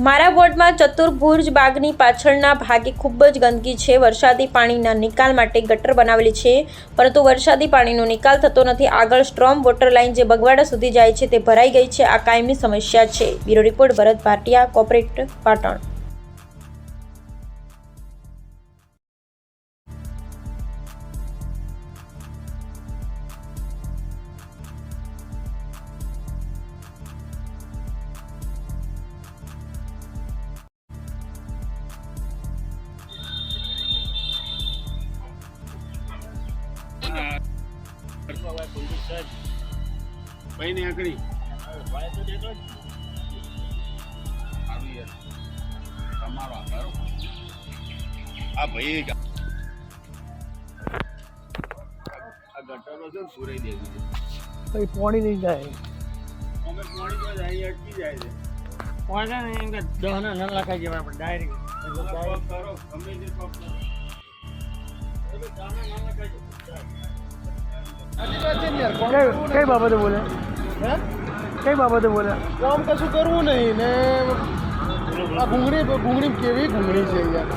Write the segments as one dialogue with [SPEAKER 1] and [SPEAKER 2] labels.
[SPEAKER 1] મારા વોર્ડમાં ચતુર્ભુજ બાગની પાછળના ભાગે ખૂબ જ ગંદકી છે। વરસાદી પાણીના નિકાલ માટે ગટર બનાવેલી છે, પરંતુ વરસાદી પાણીનો નિકાલ થતો નથી। આગળ સ્ટ્રોમ વોટર લાઇન જે બગવાડા સુધી જાય છે તે ભરાઈ ગઈ છે। આ કાયમી સમસ્યા છે। બ્યુરો રિપોર્ટ ભરત ભાટિયા, કોર્પોરેટ પાટણ।
[SPEAKER 2] ભાઈ ને આકડી તમારો આ ભાઈ આ ગટરો છે સુરાઈ દેવી છે,
[SPEAKER 3] ભાઈ પાણી નહીં જાય,
[SPEAKER 2] અમે પાણી તો જાય અટકી જાય છે।
[SPEAKER 3] પાણી નહીં કે દહના ન લખાઈ જવા આપણે ડાયરેક્ટ
[SPEAKER 2] કરો ગમે તે પગ કરો એટલે દાણા ના લખાઈ
[SPEAKER 3] કઈ બાબતે બોલે? કઈ બાબતે બોલે?
[SPEAKER 4] કામ કશું કરવું નહીં ને આ ઘૂંઘણી કેવી ઘૂંઘણી છે યાર,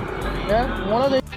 [SPEAKER 4] હે મોણસ